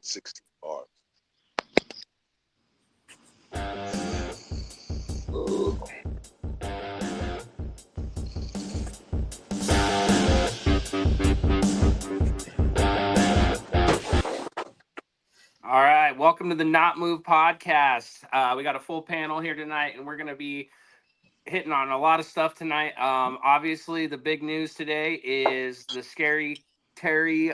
16 bars. All right, welcome to the Not Move podcast. We got a full panel here tonight, and we're going to be hitting on a lot of stuff tonight. Obviously, the big news today is the Scary Terry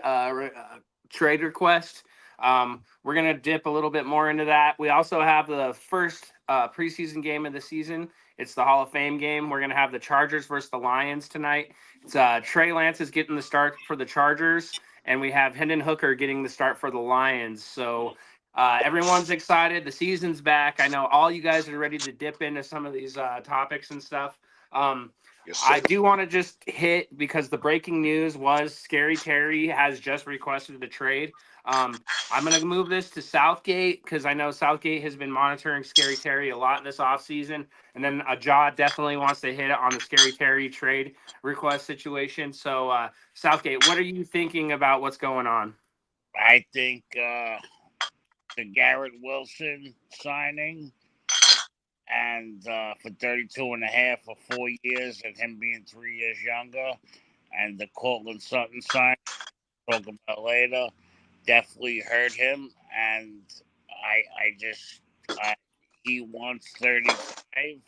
trade request. We're going to dip a little bit more into that. We also have the first preseason game of the season. It's the Hall of Fame game. We're going to have the Chargers versus the Lions tonight. It's Trey Lance is getting the start for the Chargers, and we have Hendon Hooker getting the start for the Lions. So everyone's excited. The season's back. I know all you guys are ready to dip into some of these topics and stuff. Um, Yes, I sir. do want to just hit because the breaking news was Scary Terry has just requested a trade. I'm going to move this to Southgate because I know Southgate has been monitoring Scary Terry a lot this offseason. And then Jaw definitely wants to hit it on the Scary Terry trade request situation. So, Southgate, what are you thinking about what's going on? I think the Garrett Wilson signing and for 32 and a half for 4 years and him being 3 years younger, and the Cortland Sutton sign we'll talk about later definitely hurt him. And I just he wants 35,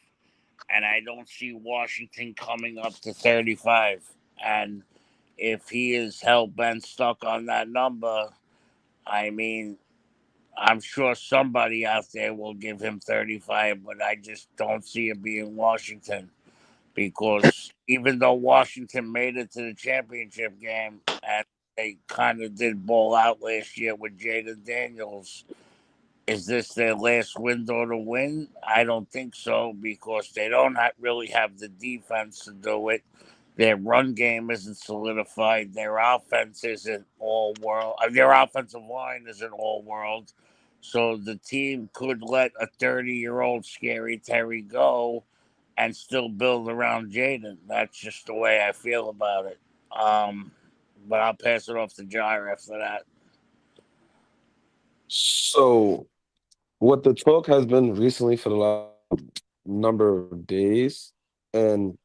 and I don't see Washington coming up to 35. And if he is hell bent stuck on that number, I mean, I'm sure somebody out there will give him 35, but I just don't see it being Washington, because even though Washington made it to the championship game and they kind of did ball out last year with Jaden Daniels, is this their last window to win? I don't think so, because they don't really have the defense to do it. Their run game isn't solidified. Their offense isn't all world. Their offensive line isn't all world. So the team could let a 30-year-old Scary Terry go and still build around Jaden. That's just the way I feel about it. But I'll pass it off to Jair after that. So, what the talk has been recently for the last number of days, and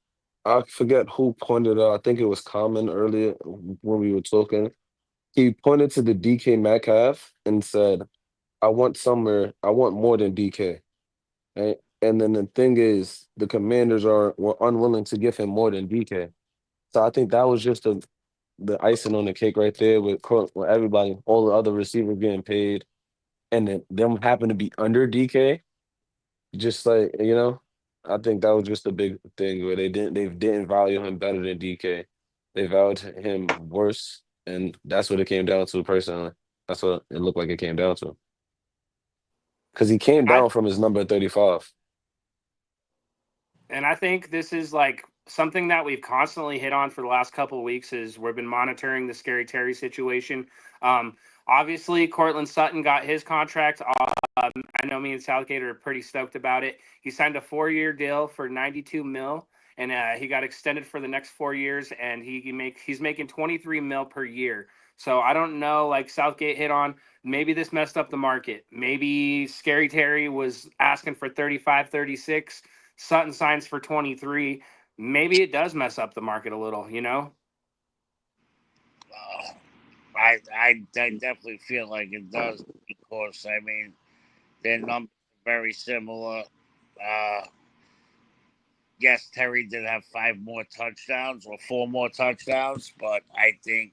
I forget who pointed out, I think it was Common earlier when we were talking. He pointed to the DK Metcalf and said, I want more than DK. Right? And then the thing is, the commanders were unwilling to give him more than DK. So I think that was just the icing on the cake right there with everybody, all the other receivers getting paid, and then them happen to be under DK. Just like I think that was just a big thing where they didn't value him better than DK. They valued him worse, and that's what it came down to personally. That's what it looked like it came down to. Because he came I down from his number 35. And I think this is like something that we've constantly hit on for the last couple of weeks is we've been monitoring the Scary Terry situation. Obviously, Cortland Sutton got his contract. I know me and Southgate are pretty stoked about it. He signed a 4-year deal for 92 mil, and he got extended for the next 4 years, and he's making 23 mil per year. So I don't know, like Southgate hit on, maybe this messed up the market. Maybe Scary Terry was asking for 35, 36. Sutton signs for 23. Maybe it does mess up the market a little. Uh, I definitely feel like it does, because I mean their numbers are very similar. Uh, yes, Terry did have 5 more touchdowns or 4 more touchdowns, but I think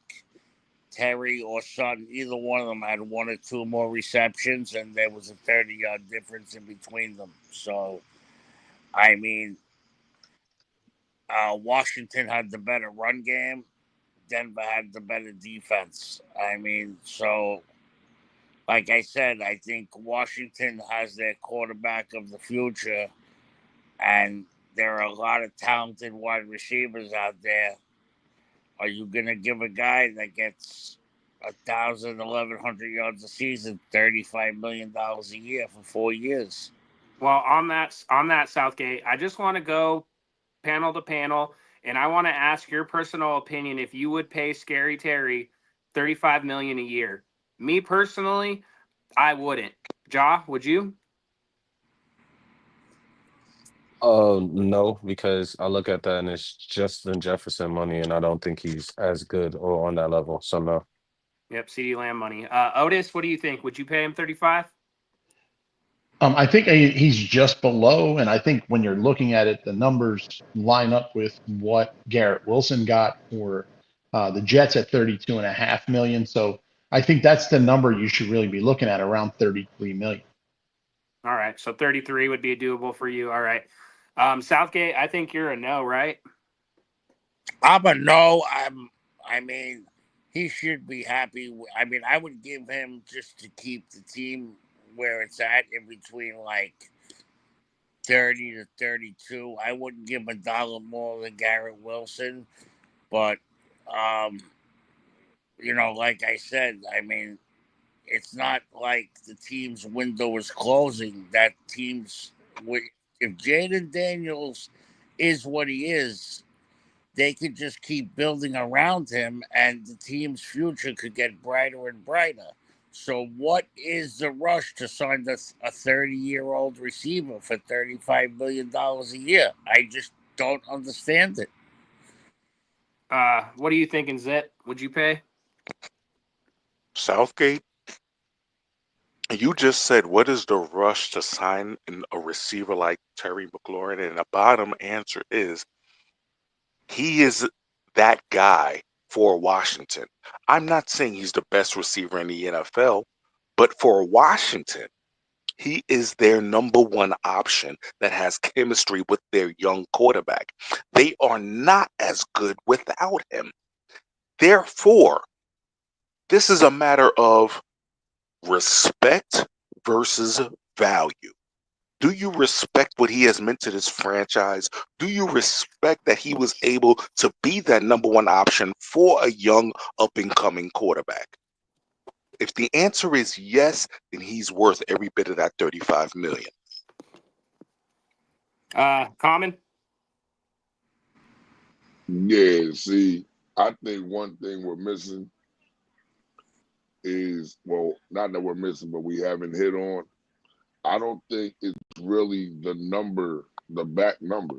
Terry or Sutton, either one of them had 1 or 2 more receptions, and there was a 30-yard difference in between them. So I mean, Washington had the better run game. Denver had the better defense. I mean, so like I said, I think Washington has their quarterback of the future, and there are a lot of talented wide receivers out there. Are you gonna give a guy that gets 1,000, 1,100 yards a season, $35 million a year for 4 years? Well, on that Southgate, I just want to go panel to panel, and I want to ask your personal opinion if you would pay Scary Terry 35 million a year. Me personally, I wouldn't. Ja, would you? No, because I look at that and it's Justin Jefferson money, and I don't think he's as good or on that level. So no. Yep, CD Lamb money. Otis, what do you think? Would you pay him 35? I think he's just below, and I think when you're looking at it, the numbers line up with what Garrett Wilson got for the Jets at 32.5 million. So I think that's the number you should really be looking at, around 33 million. All right, so 33 would be doable for you. All right. Southgate, I think you're a no, right? I'm a no. I mean, he should be happy. I mean, I would give him, just to keep the team where it's at, in between like 30 to 32. I wouldn't give him a dollar more than Garrett Wilson, but like I said, I mean, it's not like the team's window is closing. That team's, if Jaden Daniels is what he is, they could just keep building around him, and the team's future could get brighter and brighter. So, what is the rush to sign a 30-year-old receiver for $35 million a year? I just don't understand it. What are you thinking, Zit? Would you pay? Southgate, you just said, what is the rush to sign a receiver like Terry McLaurin? And the bottom answer is he is that guy for Washington. I'm not saying he's the best receiver in the NFL, but for Washington, he is their number one option that has chemistry with their young quarterback. They are not as good without him. Therefore, this is a matter of respect versus value. Do you respect what he has meant to this franchise? Do you respect that he was able to be that number one option for a young up-and-coming quarterback? If the answer is yes, then he's worth every bit of that $35 million. Common? Yeah, see, I think one thing we're missing is, well, not that we're missing, but we haven't hit on. I don't think it's really the number, the back number.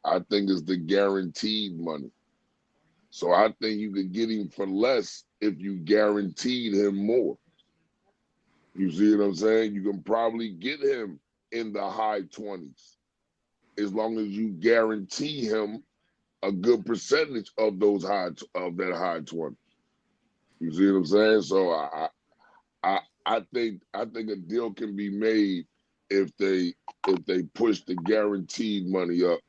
I think it's the guaranteed money. So I think you could get him for less if you guaranteed him more. You see what I'm saying? You can probably get him in the high 20s as long as you guarantee him a good percentage of that high 20. You see what I'm saying? So I think a deal can be made if they push the guaranteed money up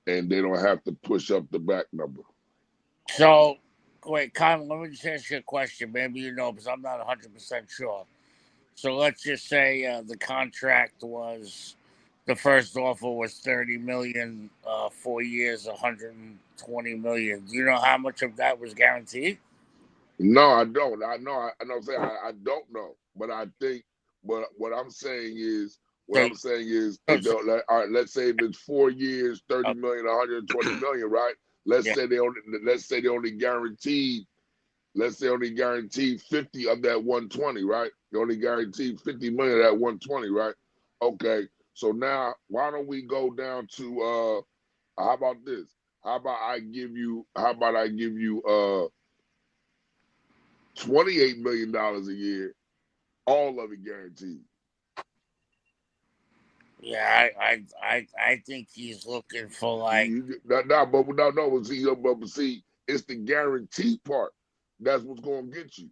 and they don't have to push up the back number. So, wait, Kyle, let me just ask you a question. Maybe you know, because I'm not 100% sure. So let's just say the contract was, the first offer was $30 million, 4 years, $120 million. Do you know how much of that was guaranteed? No, I don't. I know. I know. I don't know, but I think. But what I'm saying is, all right, let's say if it's 4 years, 30 million, 120 million, right? Let's say they only guaranteed. Let's say only guaranteed 50 of that 120, right? They only guaranteed 50 million of that 120, right? Okay. So now, why don't we go down to how about this? How about I give you $28 million a year, all of it guaranteed. Yeah, I think he's looking for like See, it's the guarantee part. That's what's going to get you.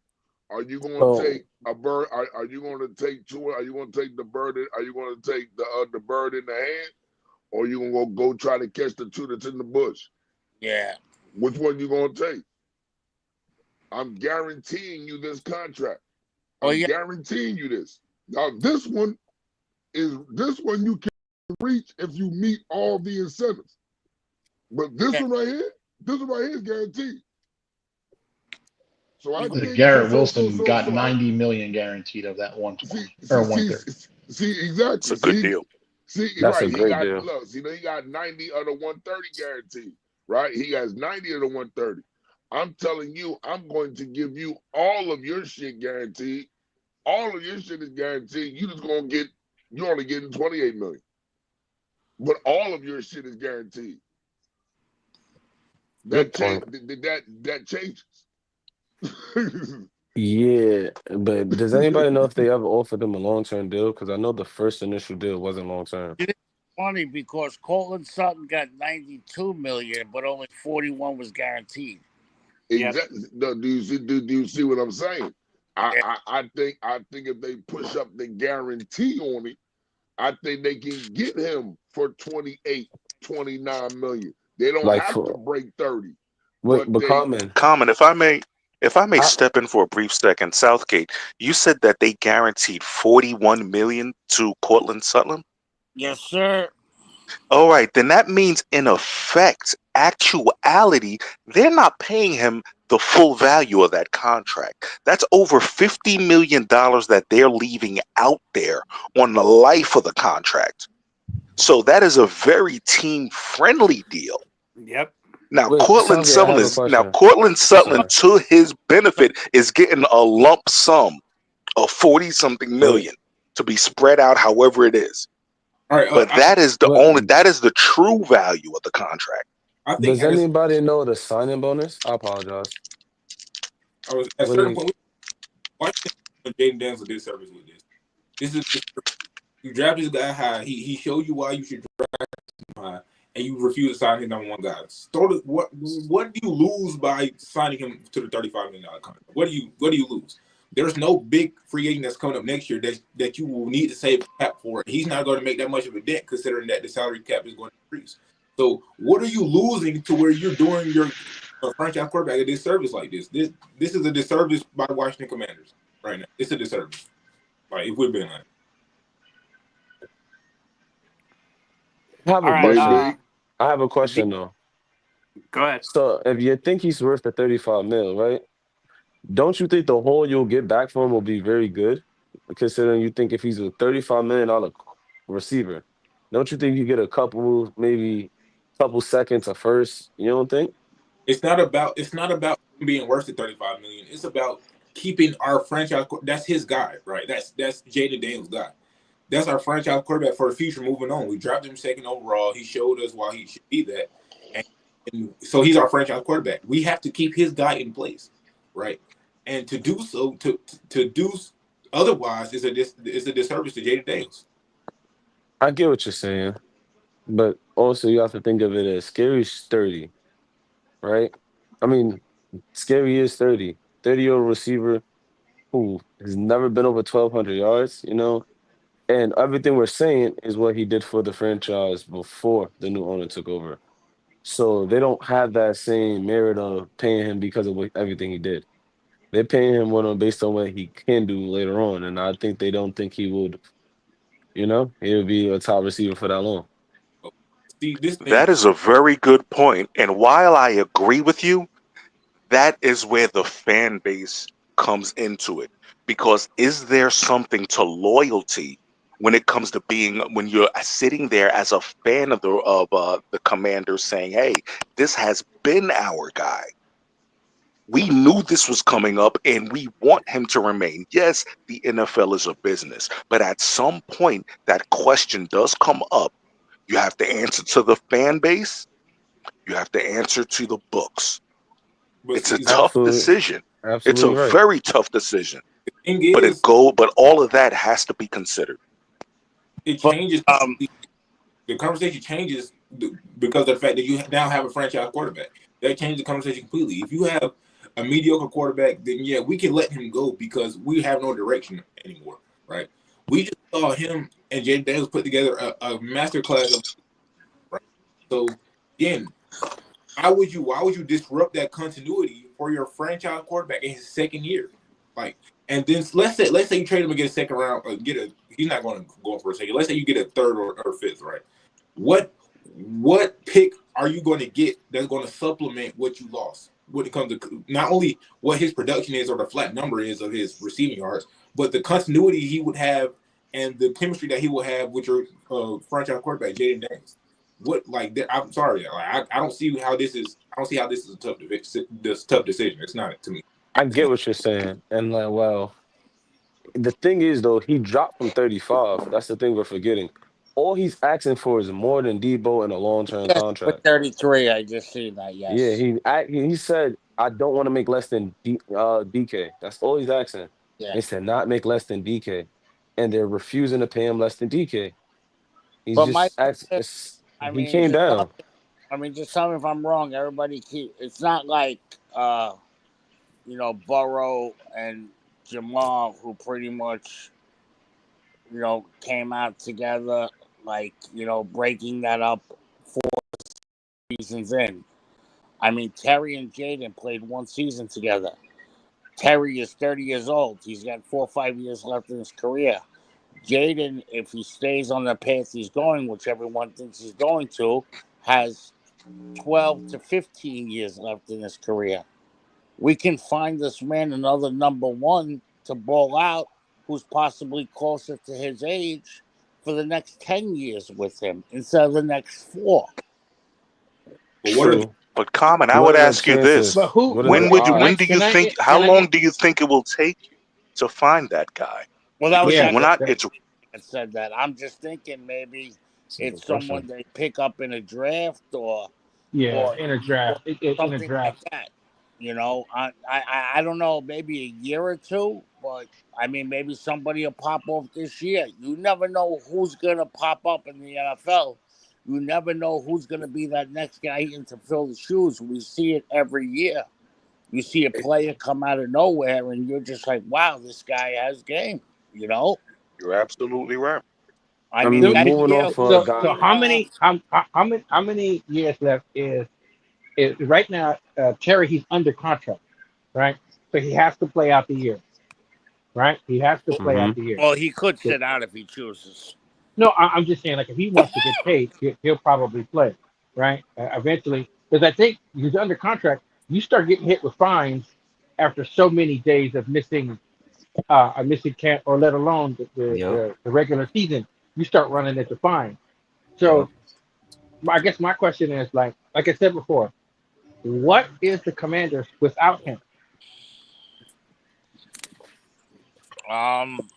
Are you going to take a bird? Are you going to take two? Are you going to take the bird? Are you going to take the bird in the hand, or are you going to go try to catch the two that's in the bush? Yeah. Which one you going to take? I'm guaranteeing you this contract. I'm guaranteeing you this. Now this one you can reach if you meet all the incentives. But this one right here is guaranteed. So I think Garrett Wilson got 90 million guaranteed of that 120 or 130. See, exactly. It's a good deal. See, that's right. A great deal. Look, he got 90 of the 130 guaranteed, right? He has 90 of the 130. I'm telling you, I'm going to give you all of your shit guaranteed. All of your shit is guaranteed. You're only getting 28 million. But all of your shit is guaranteed. Good point. That changes. Yeah, but does anybody know if they ever offered him a long-term deal? Because I know the first initial deal wasn't long-term. It's funny because Cortland Sutton got 92 million, but only 41 was guaranteed. Exactly. No, do you see what I'm saying? I think if they push up the guarantee on it, I think they can get him for 28, 29 million. They don't Like have to for break 30, wait, but but Common, Common, if I may I step in for a brief second, Southgate, you said that they guaranteed 41 million to Cortland Sutton. Yes, sir. All right, then that means in effect, actuality, they're not paying him the full value of that contract. That's over $50 million that they're leaving out there on the life of the contract. So that is a very team-friendly deal. Yep. Now wait, Southgate, I have a question. Cortland I'm Sutton, sorry. to his benefit, is getting a lump sum of 40-something Wait, million to be spread out however it is. All right, But that is wait, the true value of the contract. I think does at anybody know the signing bonus? I apologize. at a What certain is point, why Jaden Daniels a disservice with this? This is you draft this guy high. He showed you why you should draft him high, and you refuse to sign his number one guy. What do you lose by signing him to the $35 million contract? What do you lose? There's no big free agent that's coming up next year that you will need to save cap for. He's not going to make that much of a dent considering that the salary cap is going to increase. So what are you losing to where you're doing your franchise quarterback a disservice like this? This is a disservice by Washington Commanders right now. It's a disservice. Like if we're being honest. I have All a right. question. I have a question though. Go ahead. So if you think he's worth the 35 mil, right? Don't you think the haul you'll get back from him will be very good? Considering you think if he's a $35 million receiver, don't you think you get a couple, maybe couple seconds of first? You don't think? It's not about him being worth the $35 million. It's about keeping our franchise. That's his guy, right? That's Jaden Daniels' guy. That's our franchise quarterback for the future. Moving on, we drafted him second overall. He showed us why he should be that, and so he's our franchise quarterback. We have to keep his guy in place, right? And to do so, to do otherwise, is a disservice to Jaden Daniels. I get what you're saying, but also you have to think of it as Scary's 30, right? I mean, Scary is 30. 30-year-old receiver who has never been over 1,200 yards, you know? And everything we're saying is what he did for the franchise before the new owner took over. So they don't have that same merit of paying him because of everything he did. They're paying him based on what he can do later on. And I think they don't think he would, he would be a top receiver for that long. See, this thing. That is a very good point. And while I agree with you, that is where the fan base comes into it. Because is there something to loyalty when it comes to when you're sitting there as a fan of the Commanders saying, "Hey, this has been our guy. We knew this was coming up and we want him to remain." Yes, the NFL is a business, but at some point that question does come up. You have to answer to the fan base. You have to answer to the books. It's a tough decision. It's a Absolutely right. very tough decision. The thing is, But all of that has to be considered. it changes. The conversation changes because of the fact that you now have a franchise quarterback. That changes the conversation completely. If you have a mediocre quarterback, then yeah, we can let him go because we have no direction anymore, right? We just saw him and Jaden Daniels put together a master class of, right? So again, why would you disrupt that continuity for your franchise quarterback in his second year? Like, and then let's say you trade him and get a second round, he's not going to go for a second. Let's say you get a third or fifth, right? What pick are you going to get that's going to supplement what you lost when it comes to not only what his production is or the flat number is of his receiving yards, but the continuity he would have and the chemistry that he will have with your franchise quarterback, Jaden Daniels? What like I'm sorry, like I don't see how this is. I don't see how this is a tough decision. It's not to me. I get what you're saying, and like, well, the thing is though, he dropped from 35. That's the thing we're forgetting. All he's asking for is more than Debo in a long-term Yes, for contract. 33, I just see that. Yeah, Yes. he said I don't want to make less than DK. That's all he's asking. Yeah. He said not make less than DK, and they're refusing to pay him less than DK. He's But my, just asked. I He mean, came down. just tell me if I'm wrong. Everybody it's not like, Burrow and Jamal, who pretty much, came out together, like, breaking that up 4 seasons in. I mean, Terry and Jaden played 1 season together. Terry is 30 years old. He's got 4 or 5 years left in his career. Jaden, if he stays on the path he's going, which everyone thinks he's going to, has 12 to 15 years left in his career. We can find this man another number one to ball out who's possibly closer to his age for the next 10 years with him instead of the next 4. But what are the True. But Common, I What would are the ask you chances? But this: who? What are when the would you? When do odds? you think? How long do you think it will take you to find that guy? Well, that was Because Yeah, actually we're not. that, It's that said that. I'm just thinking maybe That's a good it's someone question. they pick up in a draft or yeah, or in a or draft, in a something like draft. that. I don't know, maybe a year or two, but I mean, maybe somebody will pop off this year. You never know who's gonna pop up in the NFL. You never know who's gonna be that next guy in to fill the shoes. We see it every year. You see a player come out of nowhere, and you're just like, "Wow, this guy has game." You know, You're absolutely right. I I mean, mean, So, that moving year off we a so, guy. so seen. how many years left is right now? Terry, he's under contract, right? So he has to play out the year, right? He has to play Hmm. out the year. Well, he could So, sit out if he chooses. no, I'm just saying, like, if he wants to get paid, he'll probably play, right? Eventually, because I think he's under contract. You start getting hit with fines after so many days of missing a missing camp, or let alone Yep. the regular season. You start running into fines. Yep. So I guess my question is, like I said before, what is the Commanders without him? Um,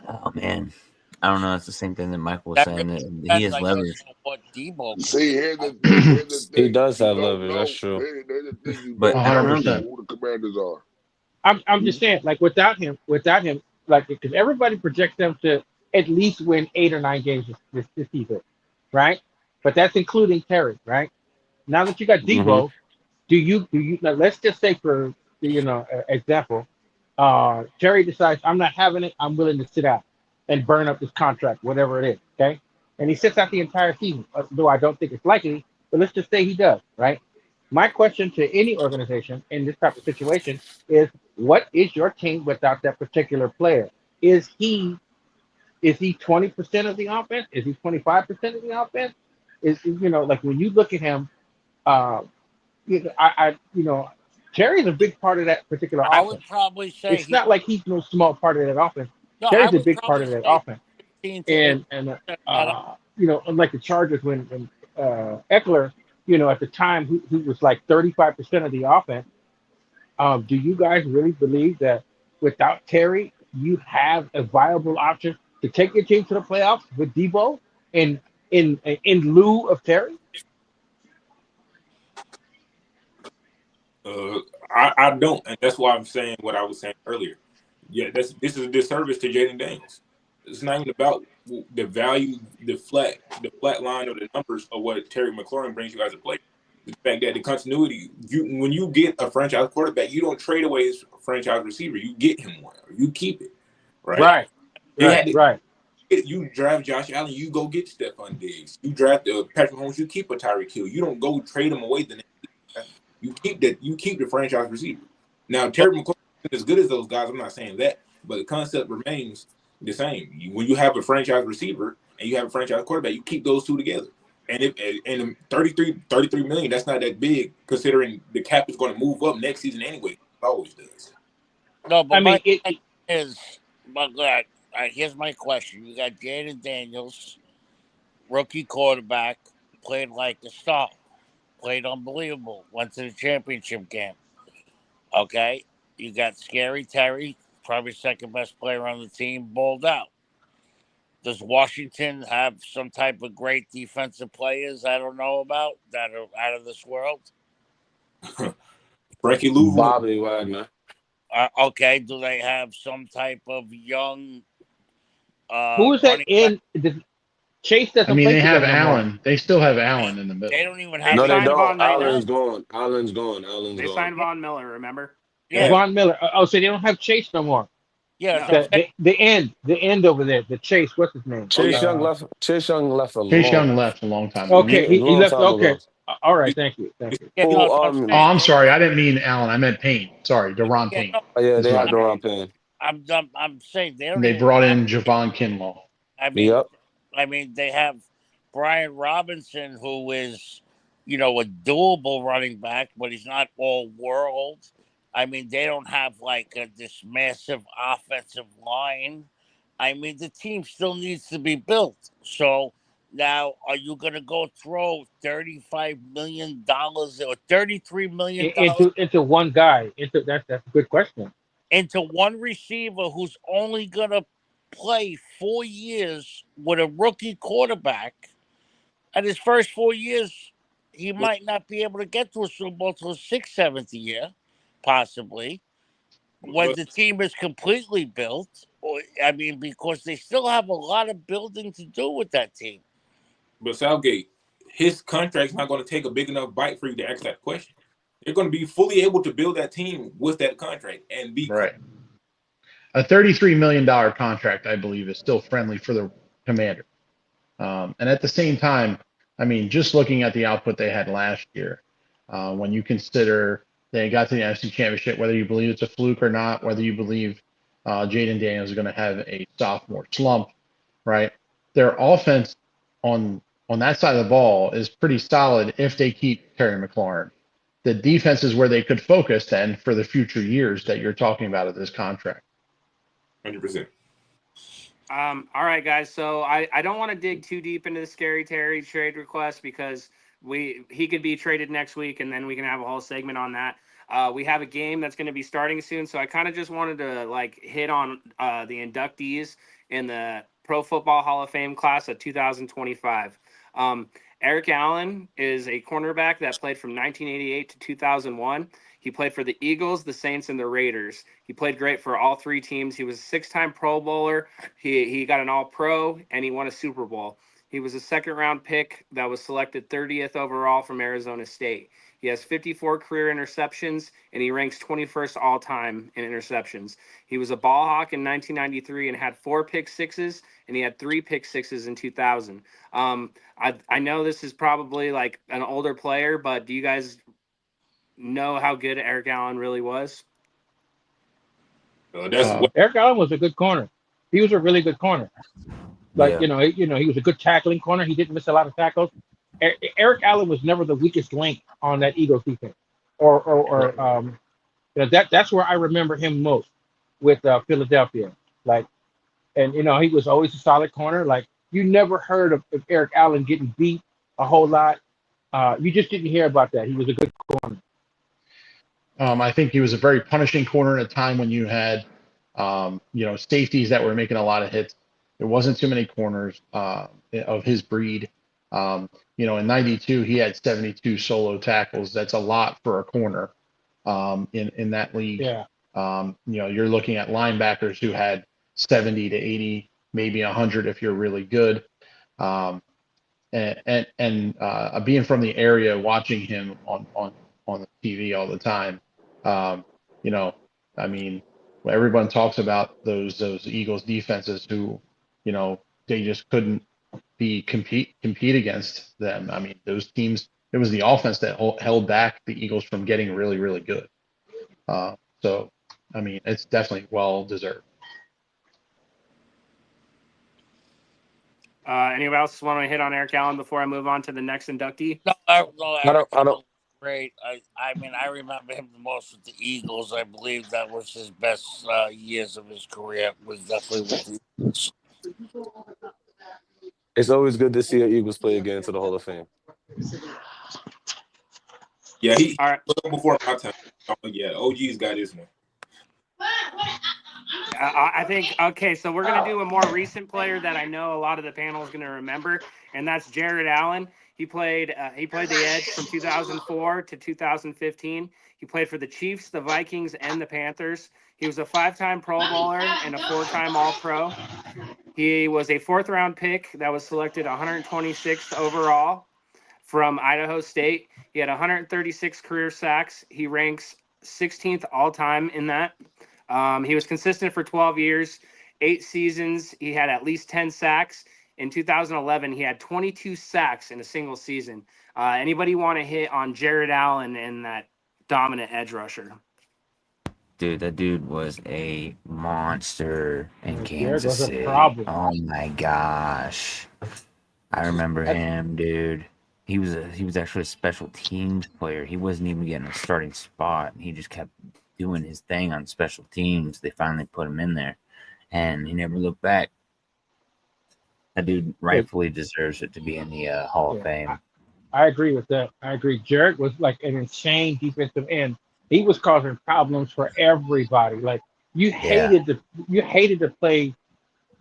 Oh man, I don't know. It's the same thing that Michael was that really saying. That he depends, has I guess, leverage, on what Debo can See, do. here's the thing. Here's the He thing. does You have don't leverage. That's know. true. Here's the thing. You but don't I don't know know. who the Commanders are. I'm just saying, like, without him, like, because everybody projects them to at least win 8 or 9 games this season, right? But that's including Terry, right? Now that you got Hmm. Debo, do you now, let's just say, for example, Terry decides, I'm not having it, I'm willing to sit out and burn up this contract, whatever it is, okay? And he sits out the entire season, though I don't think it's likely, but let's just say he does, right? My question to any organization in this type of situation is, what is your team without that particular player? Is he 20% of the offense? Is he 25% of the offense? Like, when you look at him, uh, Terry's a big part of that particular I would offense. probably say It's not like he's no small part of that offense. I Terry's a would big part probably of that say offense. 15 to 18. And That unlike the Chargers, when Eckler, at the time, he was like 35% of the offense. Do you guys really believe that without Terry, you have a viable option to take your team to the playoffs with Debo in lieu of Terry? I don't, and that's why I'm saying what I was saying earlier. Yeah, this is a disservice to Jaden Daniels. It's not even about the value, the flat line or the numbers of what Terry McLaurin brings you as a player. The fact that the continuity, when you get a franchise quarterback, you don't trade away his franchise receiver. You get him one, or you keep it, right? Right, They right, had to. right. You draft Josh Allen, you go get Stephon Diggs. You draft Patrick Mahomes, you keep a Tyreek Hill. You don't go trade him away the next year. You keep that. You keep the franchise receiver. Now Terry McLaurin is as good as those guys. I'm not saying that, but the concept remains the same. When you have a franchise receiver and you have a franchise quarterback, you keep those two together. And 33 million, that's not that big considering the cap is going to move up next season anyway. It always does. no, I but mean, my question is, but here's my question: you got Jaden Daniels, rookie quarterback. played like a star, played unbelievable, went to the championship game. Okay, you got Scary Terry, probably second best player on the team, balled out. Does Washington have some type of great defensive players I don't know about that are out of this world? Frankie Louvu. Bobby Wagner. Okay, do they have some type of young Who is that running back? in? Chase doesn't I mean, play they for have them no more. Allen. They still have Allen in the middle. They don't even They have No, they signed a Von don't. right Miller. now. Allen's gone. Allen's gone. Allen's They gone. signed Von Miller, remember? Yeah, Von Miller. Oh, so they don't have Chase no more. yeah. No. That's what I'm saying. The end over there. The Chase. What's his name? Chase yeah. Young left. Chase Young left a Chase Young long, left a long time ago. Okay, a he long left. time Okay, ago. all right. Thank you. Yeah, Who? no, that's what I'm Oh, saying. I'm sorry. I didn't mean Allen. I meant Payne. Sorry, Deron Yeah, Payne no, Yeah, is they who have I meant. Deron Payne. I'm saying they don't And they even brought have. in Javon Kinlaw. Yep. I mean, they have Brian Robinson, who is, a doable running back, but he's not all world. I mean, they don't have like this massive offensive line. I mean, the team still needs to be built. So now, are you going to go throw $35 million or $33 million Into one guy. That's a good question. into one receiver who's only going to play 4 years with a rookie quarterback? At his first 4 years, he might not be able to get to a Super Bowl till his sixth, seventh year, possibly, when the team is completely built. Because they still have a lot of building to do with that team. But Southgate, his contract's not going to take a big enough bite for you to ask that question. They're going to be fully able to build that team with that contract and be Right. A $33 million contract, I believe, is still friendly for the Commander. And at the same time, I mean, just looking at the output they had last year, when you consider they got to the NFC Championship, whether you believe it's a fluke or not, whether you believe Jaden Daniels is going to have a sophomore slump, right? Their offense on that side of the ball is pretty solid if they keep Terry McLaurin. The defense is where they could focus then for the future years that you're talking about of this contract. 100%. All right, guys. So I don't want to dig too deep into the Scary Terry trade request because he could be traded next week, and then we can have a whole segment on that. We have a game that's going to be starting soon, so I kind of just wanted to hit on the inductees in the Pro Football Hall of Fame class of 2025. Eric Allen is a cornerback that played from 1988 to 2001. He played for the Eagles, the Saints, and the Raiders. He played great for all three teams. He was a six-time Pro Bowler. He got an All-Pro, and he won a Super Bowl. He was a second-round pick that was selected 30th overall from Arizona State. He has 54 career interceptions, and he ranks 21st all-time in interceptions. He was a ball hawk in 1993 and had 4 pick sixes, and he had 3 pick sixes in 2000. I know this is probably like an older player, but do you guys know how good Eric Allen really was? Eric Allen was a good corner. He was a really good corner. Like Yeah. he was a good tackling corner. He didn't miss a lot of tackles. Eric Allen was never the weakest link on that Eagles defense, that's where I remember him most with Philadelphia. And he was always a solid corner. Like you never heard of Eric Allen getting beat a whole lot. You just didn't hear about that. He was a good corner. I think he was a very punishing corner at a time when you had, safeties that were making a lot of hits. There wasn't too many corners of his breed. In '92, he had 72 solo tackles. That's a lot for a corner in that league. Yeah. You're looking at linebackers who had 70 to 80, maybe 100 if you're really good. And being from the area, watching him on the TV all the time, everyone talks about those Eagles defenses who, they just couldn't compete against them. I mean, those teams, it was the offense that held back the Eagles from getting really, really good. So, it's definitely well deserved. Anyone else want to hit on Eric Allen before I move on to the next inductee? No, I don't. Great. I remember him the most with the Eagles. I believe that was his best years of his career. Was definitely with the Eagles. It's always good to see an Eagles player get into the Hall of Fame. Yeah, he All right. before my time. Yeah, OG's got this one. I think okay. So we're gonna do a more recent player that I know a lot of the panel is gonna remember, and that's Jared Allen. He played the edge from 2004 to 2015. He played for the Chiefs, the Vikings, and the Panthers. He was a 5-time Pro Bowler and a 4-time All-Pro. He was a 4th-round pick that was selected 126th overall from Idaho State. He had 136 career sacks. He ranks 16th all-time in that. He was consistent for 12 years, 8 seasons. He had at least 10 sacks. In 2011, he had 22 sacks in a single season. Anybody want to hit on Jared Allen and that dominant edge rusher? Dude, that dude was a monster in Jared Kansas was a City. problem. Oh my gosh. I remember him, dude. He was actually a special teams player. He wasn't even getting a starting spot. He just kept doing his thing on special teams. They finally put him in there, and he never looked back. That dude rightfully deserves it to be in the Hall of Fame. I agree with that. I agree. Jared was like an insane defensive end. He was causing problems for everybody. Like you hated to play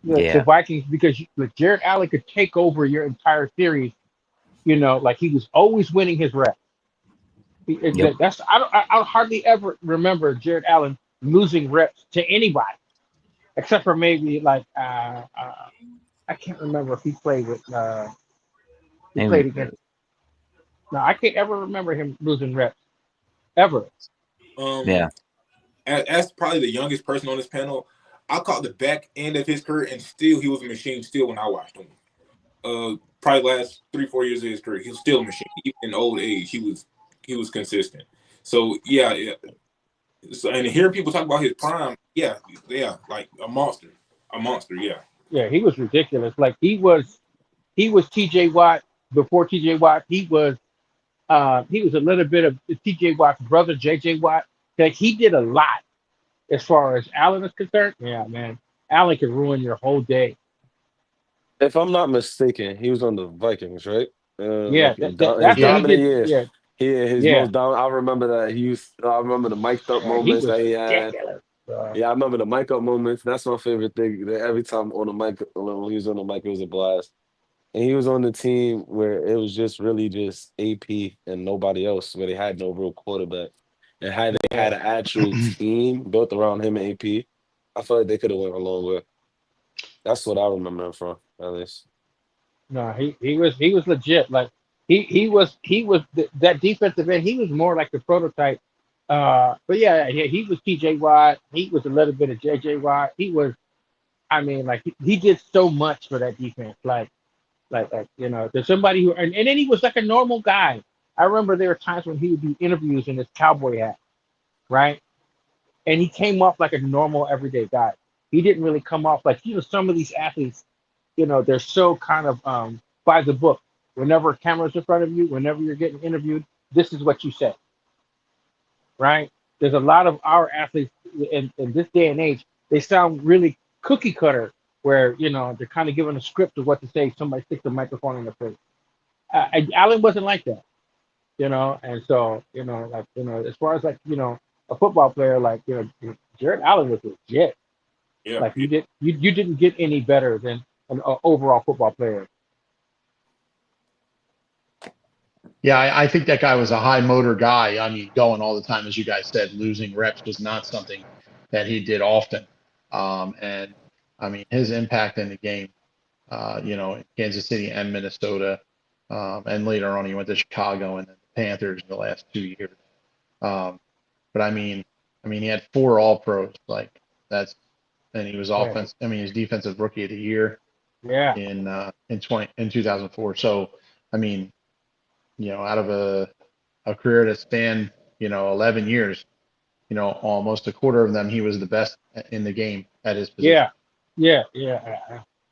the Vikings because Jared Allen could take over your entire series. Like he was always winning his reps. That's I hardly ever remember Jared Allen losing reps to anybody, except for maybe like I can't remember if he played with he played against. No, I can't ever remember him losing reps ever. As probably the youngest person on this panel, I caught the back end of his career, and still he was a machine. Still, when I watched him, probably last 3-4 years of his career, he was still a machine. Even in old age, he was consistent. So yeah. So, and hearing people talk about his prime, yeah, like a monster, yeah. Yeah, he was ridiculous. Like he was T.J. Watt before T.J. Watt. He was a little bit of T.J. Watt's brother, J.J. Watt. Like he did a lot as far as Allen is concerned. Yeah, man, Allen could ruin your whole day. If I'm not mistaken, he was on the Vikings, right? Yeah, his that's what he dominant did. years. Yeah, His most dominant. I remember that I remember the mic'd up he moments was that he had. ridiculous. Yeah, I remember the mic up moments. That's my favorite thing. That every time on the mic, when he was on the mic, it was a blast. And he was on the team where it was just really just AP and nobody else, where they had no real quarterback. And had they had an actual team built around him and AP, I feel like they could have went a long way. That's what I remember him from, at least. No, he was legit. Like he was that defensive end. He was more like the prototype. But yeah, he was T.J. Watt. He was a little bit of J.J. Watt. He was. I mean, like he did so much for that defense. Like there's somebody who and then he was like a normal guy. I remember there were times when he would do interviews in his cowboy hat, right? And he came off like a normal everyday guy. He didn't really come off like some of these athletes, they're so kind of by the book. Whenever a camera's in front of you, whenever you're getting interviewed, this is what you say, right? There's a lot of our athletes in this day and age, they sound really cookie cutter, where they're kind of given a script of what to say. Somebody sticks a microphone in their face. Allen wasn't like that, and so as far as a football player, like Jared Allen was legit. Yeah. Like you didn't get any better than an overall football player. Yeah, I think that guy was a high motor guy. I mean, going all the time, as you guys said, losing reps was not something that he did often. And I mean, his impact in the game, in Kansas City and Minnesota, and later on he went to Chicago and the Panthers the last 2 years. But I mean, he had 4 All Pros, and he was offense. I mean, he's defensive rookie of the year. Yeah. In 2004. So, I mean, out of a career that spanned, 11 years, almost a quarter of them, he was the best in the game at his position. Yeah.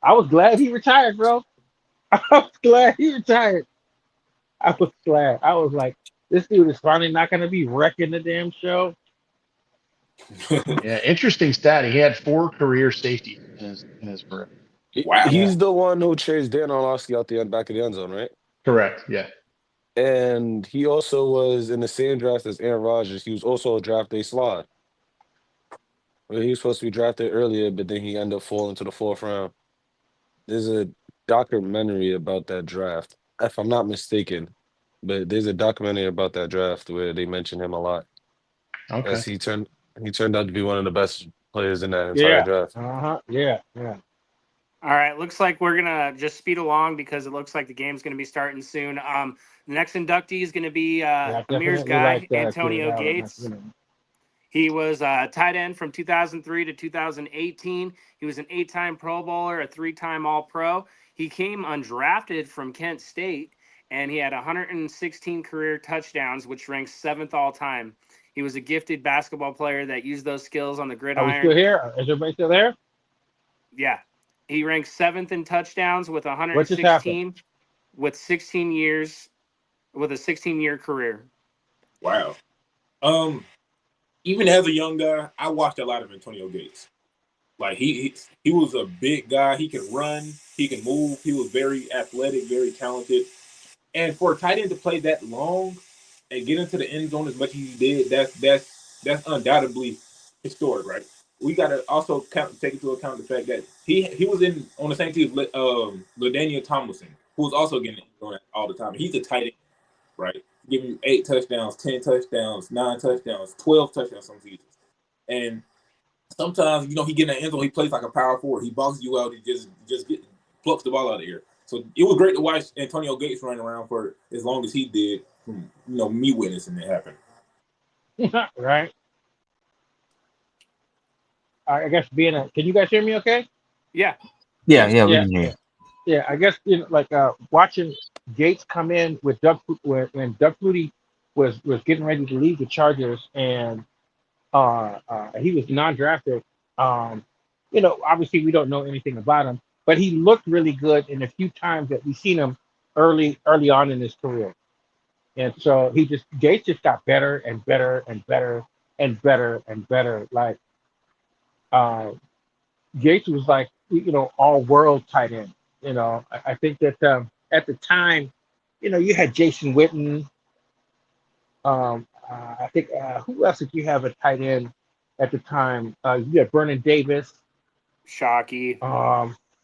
I was glad he retired, bro. I was glad he retired. I was glad. I was like, this dude is finally not going to be wrecking the damn show. Yeah, interesting stat. He had 4 career safeties in his career. Wow. He's the one who chased Dan Orlovsky out the back of the end zone, right? Correct. Yeah. And he also was in the same draft as Aaron Rodgers. He was also a draft day slot. Well, he was supposed to be drafted earlier, but then he ended up falling to the fourth round. There's a documentary about that draft, if I'm not mistaken. But there's a documentary about that draft where they mention him a lot, Okay. as he turned out to be one of the best players in that entire Yeah. draft. Yeah. Yeah. All right, looks like we're gonna just speed along because it looks like the game's gonna be starting soon. The next inductee is gonna be Yeah. I Amir's definitely like guy, that. Antonio Gates. He was tight end from 2003 to 2018. He was an 8-time Pro Bowler, a 3-time All-Pro. He came undrafted from Kent State, and he had 116 career touchdowns, which ranks 7th all-time. He was a gifted basketball player that used those skills on the Are we still gridiron. here? Is everybody still there? Yeah, he ranks 7th in touchdowns with What just happened? 116, with 16 years, with a 16-year career. Wow. Even as a young guy, I watched a lot of Antonio Gates. Like he was a big guy. He could run. He can move. He was very athletic, very talented. And for a tight end to play that long and get into the end zone as much as he did, that's undoubtedly historic, right? We got to also take into account the fact that he was on the same team with LaDainian Tomlinson, who was also getting on all the time. He's a tight end, right? Giving you 8 touchdowns, 10 touchdowns, 9 touchdowns, 12 touchdowns some seasons. And sometimes, he get in the end zone, he plays like a power forward. He boxes you out, he just plucks the ball out of the air. So it was great to watch Antonio Gates running around for as long as he did, from me witnessing it happen. Right. I guess can you guys hear me okay? Yeah. Yeah, we Yeah. can hear you. Yeah, I guess watching Gates come in with when Doug Flutie was getting ready to leave the Chargers, and he was non-drafted. Obviously we don't know anything about him, but he looked really good in a few times that we've seen him early on in his career. And so Gates just got better and better and better and better and better. Like Gates was like all world tight end. I think that at the time, you had Jason Witten. I think who else did you have a tight end at the time? You had Vernon Davis. Shockey.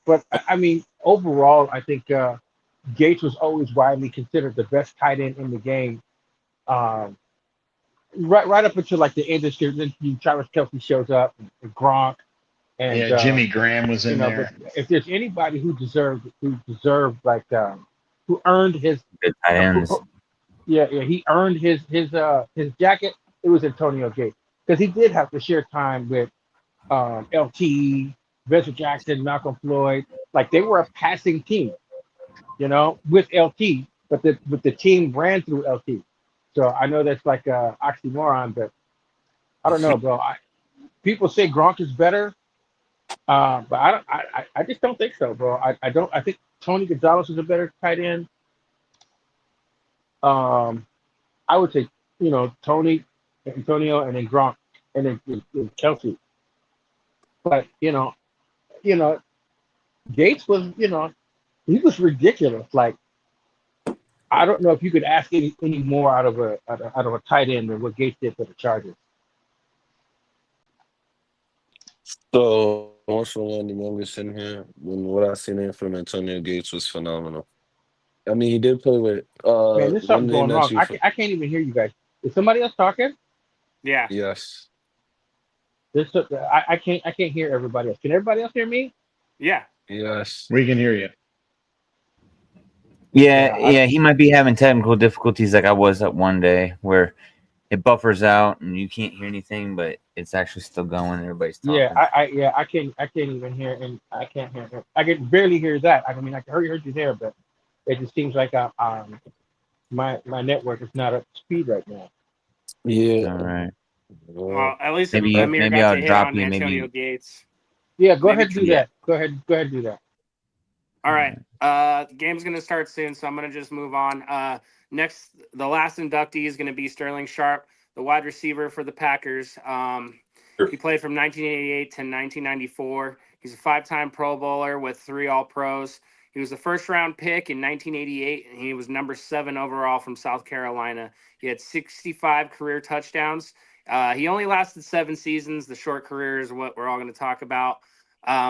But I mean, overall, I think Gates was always widely considered the best tight end in the game. Um, right up until like the end of the year, then Travis Kelce shows up, and Gronk, and Yeah, Jimmy Graham was in but there. if there's anybody who deserved like who earned his Good tight ends. he earned his jacket, it was Antonio Gates, because he did have to share time with LT, Vincent Jackson, Malcolm Floyd. Like they were a passing team, with LT, but the team ran through LT. So I know that's like a oxymoron, but I don't know, bro. People say Gronk is better, but I don't. I just don't think so, bro. I don't. I think Tony Gonzalez is a better tight end. I would say, Tony, Antonio, and then Gronk, and then Kelsey. But Gates was, he was ridiculous. Like I don't know if you could ask any more out of a tight end than what Gates did for the Chargers. So also one of the youngest in here, and what I seen in from Antonio Gates was phenomenal. I mean, he did play with Man, there's one something name going that wrong. you I can't even hear you guys. Is somebody else talking? Yeah. yes. I can't hear everybody else. Can everybody else hear me? Yeah. Yes. We can hear you. Yeah, he might be having technical difficulties like I was that one day where it buffers out and you can't hear anything, but it's actually still going. Everybody's talking. Yeah, I can't even hear, and I can't hear. I can barely hear that. I mean, I heard you there, but it just seems like my network is not up to speed right now. Yeah. All right. Well, at least Maybe Amir got I'll to hit drop on you. Antonio Maybe Gates. Yeah, go Maybe ahead and do that. Go ahead and do that. All right. The game's going to start soon, so I'm going to just move on. Next, the last inductee is going to be Sterling Sharp, the wide receiver for the Packers. He played from 1988 to 1994. He's a 5-time Pro Bowler with 3 All-Pros. He was the first round pick in 1988, and he was number 7 overall from South Carolina. He had 65 career touchdowns. He only lasted 7 seasons. The short career is what we're all going to talk about.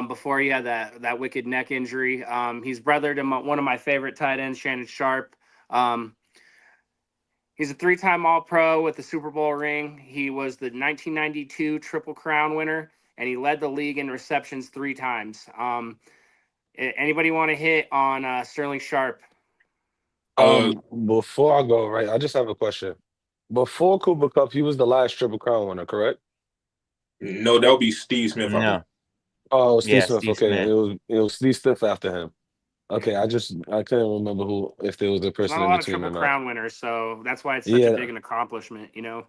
Before he had that wicked neck injury. He's brother to one of my favorite tight ends, Shannon Sharp. He's a 3-time All-Pro with the Super Bowl ring. He was the 1992 Triple Crown winner, and he led the league in receptions 3 times. Anybody want to hit on Sterling Sharp? Before I go, right, I just have a question. Before Cooper Cup, he was the last Triple Crown winner, correct? No, that would be Steve Smith. I believe. No. Oh, Steve Yeah, Smith. Steve Okay, Smith. it was Steve Smith after him. Okay, I couldn't remember who, if there was a There's person not a in lot of between or Triple not. Crown winners, so that's why it's such a Yeah, big an accomplishment, you know?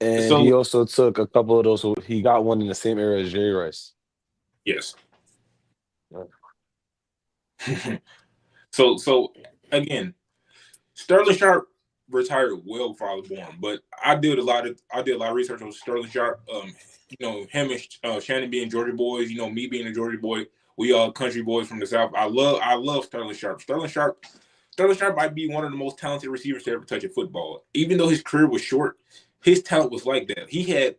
and he So also took a couple of those. He got one in the same era as Jerry Rice. yes. Yeah. So again, Sterling Sharp retired well before I was born, but I did a lot of research on Sterling Sharp. Him and Shannon being Georgia boys. Me being a Georgia boy. We all country boys from the South. I love Sterling Sharp. Sterling Sharp might be one of the most talented receivers to ever touch a football. Even though his career was short, his talent was like that.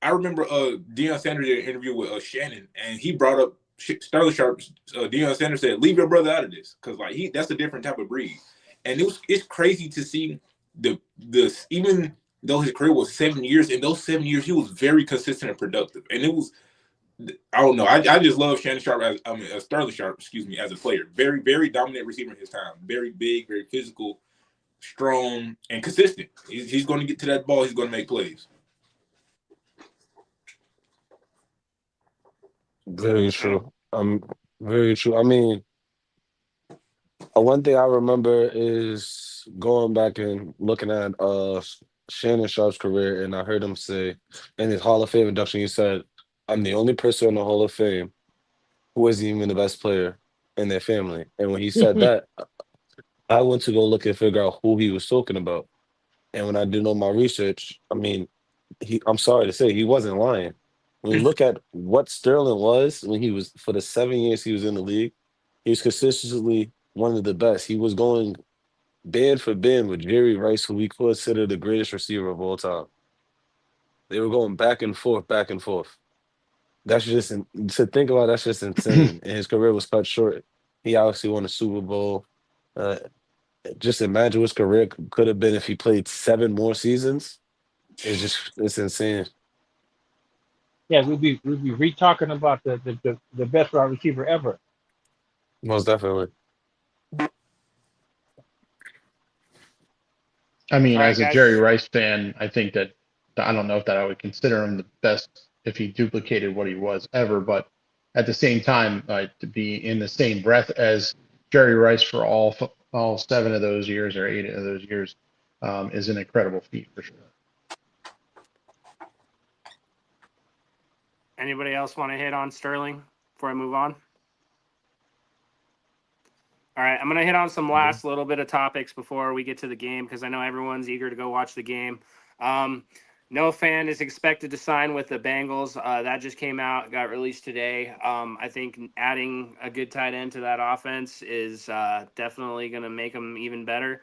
I remember Deion Sanders did an interview with Shannon, and he brought up Sterling Sharp. Deion Sanders said, "Leave your brother out of this, because that's a different type of breed." And it's crazy to see even though his career was 7 years, in those 7 years he was very consistent and productive. And it was, I don't know, I just love Shannon Sharp Sterling Sharp, as a player. Very, very dominant receiver in his time. Very big, very physical, strong, and consistent. He's going to get to that ball. He's going to make plays. Very true. Very true. I mean, one thing I remember is going back and looking at Shannon Sharp's career, and I heard him say in his Hall of Fame induction, he said, "I'm the only person in the Hall of Fame who isn't even the best player in their family." And when he said that, I went to go look and figure out who he was talking about. And when I did all my research, I mean, I'm sorry to say, he wasn't lying. When you look at what Sterling was when he was, for the 7 years he was in the league, he was consistently one of the best. He was going band for band with Jerry Rice, who we consider the greatest receiver of all time. They were going back and forth, back and forth. That's just to think about. That's just insane. And his career was cut short. He obviously won a Super Bowl. Uh, just imagine what his career could have been if he played 7 more seasons. It's insane. Yeah, we'd be re-talking about the best wide receiver ever. Most definitely. I mean, All right, as a Jerry guys. Rice fan, I think that I don't know if that I would consider him the best if he duplicated what he was ever, but at the same time, to be in the same breath as Jerry Rice for all 7 of those years or 8 of those years is an incredible feat for sure. Anybody else want to hit on Sterling before I move on? All right, I'm going to hit on some last little bit of topics before we get to the game, because I know everyone's eager to go watch the game. Noah Fant is expected to sign with the Bengals. That just came out, got released today. I think adding a good tight end to that offense is definitely going to make them even better.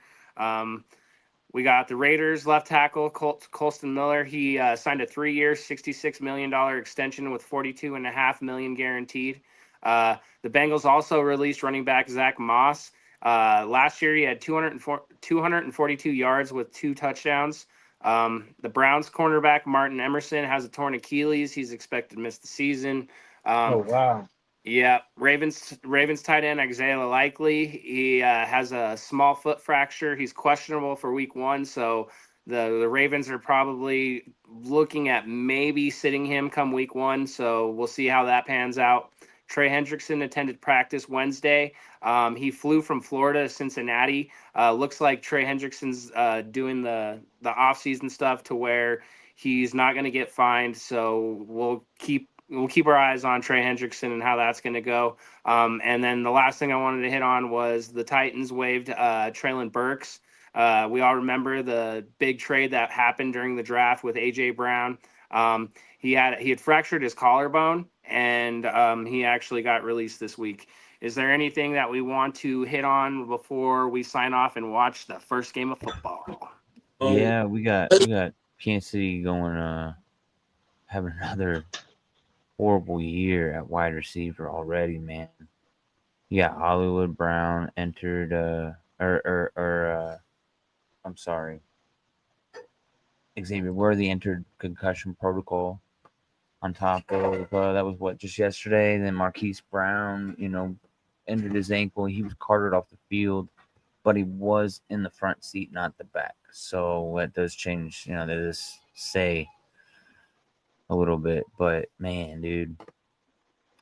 We got the Raiders left tackle, Colston Miller. He signed a 3-year, $66 million extension with $42.5 million guaranteed. The Bengals also released running back Zach Moss. Last year, he had 242 yards with 2 touchdowns. The Browns cornerback Martin Emerson has a torn Achilles. He's expected to miss the season. Oh wow. Yeah, Ravens tight end Isaiah Likely. He has a small foot fracture. He's questionable for week 1, so the Ravens are probably looking at maybe sitting him come week 1. So we'll see how that pans out. Trey Hendrickson attended practice Wednesday. He flew from Florida to Cincinnati. Looks like Trey Hendrickson's doing the offseason stuff to where he's not going to get fined. So we'll keep our eyes on Trey Hendrickson and how that's going to go. And then the last thing I wanted to hit on was the Titans waived Traylon Burks. We all remember the big trade that happened during the draft with A.J. Brown. He had fractured his collarbone, and he actually got released this week. Is there anything that we want to hit on before we sign off and watch the first game of football? Yeah, we got Kansas City going having another horrible year at wide receiver already, man. Yeah, Hollywood Brown entered I'm sorry. Xavier Worthy entered concussion protocol on top of that was what, just yesterday. Then Marquise Brown, injured his ankle. He was carted off the field, but he was in the front seat, not the back. So that does change, they just say a little bit. But man, dude,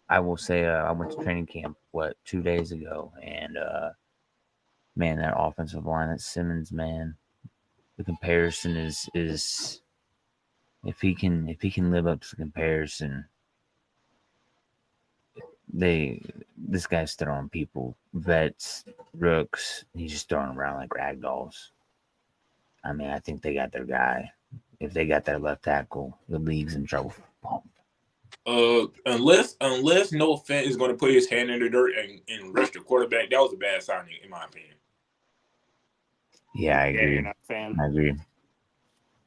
I will say I went to training camp 2 days ago, and man, that offensive line at Simmons, man, the comparison is if he can live up to the comparison, this guy's throwing people, vets, rooks. He's just throwing around like rag dolls. I mean, I think they got their guy. If they got their left tackle, the league's in trouble. Unless Noah Fant is going to put his hand in the dirt and rush the quarterback, that was a bad signing, in my opinion. Yeah, I agree. You're not a fan. I agree.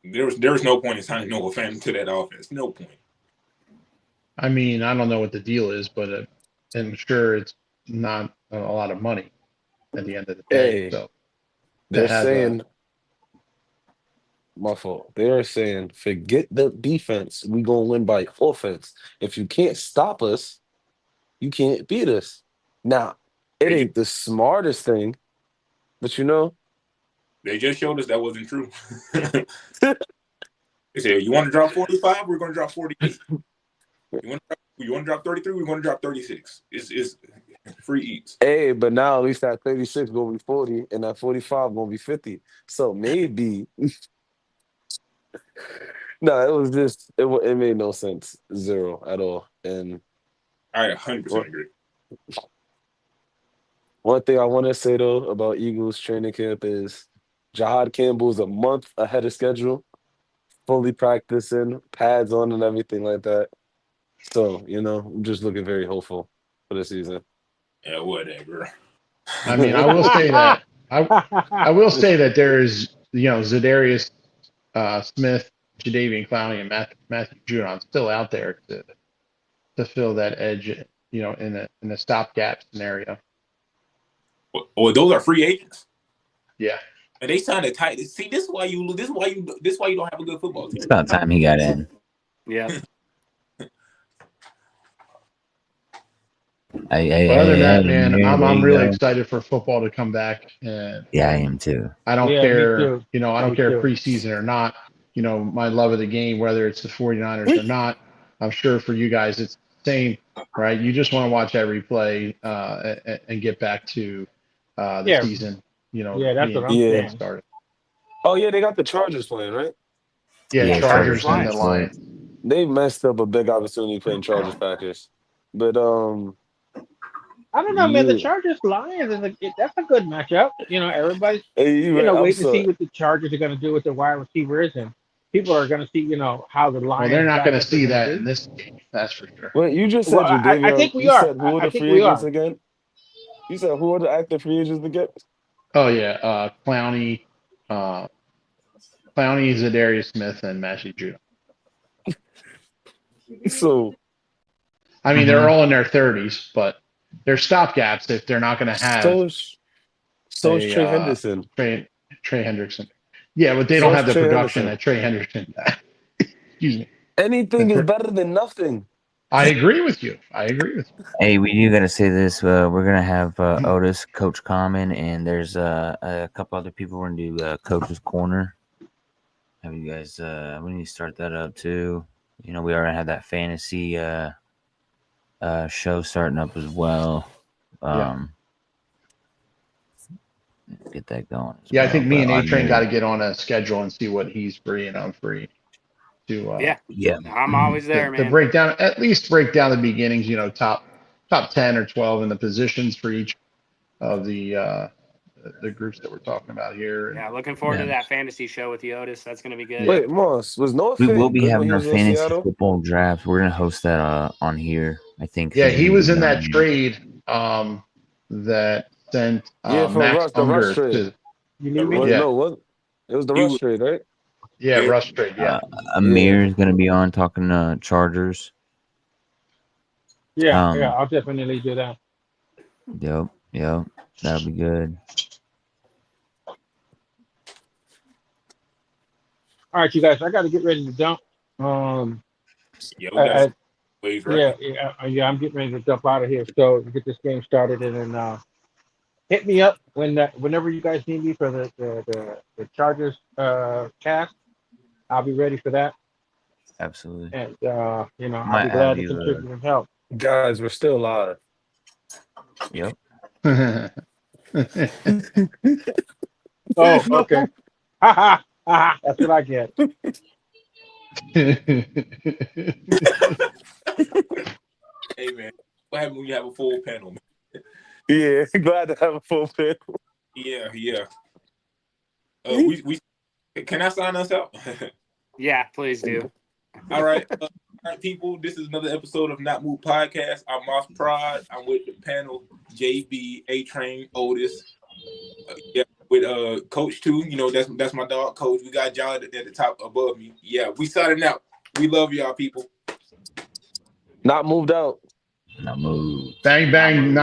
There was no point in signing Noah Fant to that offense. No point. I mean, I don't know what the deal is, but I'm sure it's not a lot of money at the end of the day. Hey, So they're have, saying, my fault. They are saying, forget the defense. We gonna win by offense. If you can't stop us, you can't beat us. Now, it ain't the smartest thing, but They just showed us that wasn't true. They said, you want to drop 45? We're going to drop 48. You want to drop 33? We're going to drop 36. It's free eats. Hey, but now at least that 36 gonna be 40, and that 45 gonna be 50. So maybe. No, it was just it made no sense, zero at all. And I 100% agree. One thing I want to say though about Eagles training camp is Jahad Campbell's a month ahead of schedule, fully practicing, pads on, and everything like that. So I'm just looking very hopeful for the season. Yeah, whatever. I mean, I will say that I will say that there is, Zadarius Smith, Jadeveon Clowney, and Matthew Judon still out there to fill that edge, in a stopgap scenario. Well, those are free agents. Yeah. And they signed a tight. See, this is why you don't have a good football team. It's about time he got in. Yeah. But other than that, man, I'm really excited for football to come back. And yeah, I am too. I don't care, I don't care too. preseason or not. My love of the game, whether it's the 49ers or not, I'm sure for you guys it's the same, right? You just want to watch every play and get back to the season. Yeah, that's what I'm saying. Started. Oh yeah, they got the Chargers playing, right? Yeah, Chargers and the Lions. They messed up a big opportunity playing Chargers Packers, but I don't know, man. The Chargers Lions that's a good matchup. Everybody's waiting to see what the Chargers are going to do with their wide receivers, and people are going to see how the Lions. Well, they're not going to see that in this game. That's for sure. Well, you just said I think we you are. said who are the free agents again? You said who are the active free agents again? Oh yeah, Clowney, Zadarius Smith, and Matthew Judon. So, I mean, they're all in their 30s, but they're stopgaps if they're not going to have. So is Trey Henderson. Trey Hendrickson. Yeah, but they don't have the production that Trey Henderson. Excuse me. Anything is better than nothing. I agree with you. Hey, we do got to say this. We're going to have Otis, Coach Common, and there's a couple other people. We're going to do Coach's Corner. Have you guys, we need to start that up too. We already have that fantasy show starting up as well. Get that going. Yeah, I think me and A-Train got to get on a schedule and see what he's free and I'm free. I'm always there, man. To at least break down the beginnings, top 10 or 12 in the positions for each of the the groups that we're talking about here. Yeah, looking forward to Yeah. that fantasy show with you, Otis. That's gonna be good. Wait, Moss, was Noah We will Fant be good when having he our was in fantasy Seattle? football draft. We're gonna host that on here. I think. Yeah, he was in down that here. trade that sent Yeah, for Max the Rush Unger trade. to You need me? What? Yeah. No, what? It was the He Rush was- trade, right? yeah Rush trade. Yeah. Amir is gonna be on talking Chargers. Yeah, Um, yeah, I'll definitely do that. Yep, that'll be good. All right, you guys, I got to get ready to dump. Yeah, we got ways, right? Yeah, I'm getting ready to dump out of here. So get this game started, and then hit me up whenever you guys need me for the Chargers cast. I'll be ready for that, Absolutely. and I'll Might be glad have to you, contribute and help. Guys, we're still live. Yep. Oh, okay. Ha ha ha! That's what I get. Hey man, what happens when you have a full panel? Man? Yeah, glad to have a full panel. Yeah. We can I sign us out? Yeah, please do. All right, people. This is another episode of Not Move Podcast. I'm Moss Prod. I'm with the panel JB, A Train, Otis. With Coach too. You know that's my dog, Coach. We got John at the top above me. Yeah, we signing out. We love y'all, people. Not moved out. Not move. Bang bang.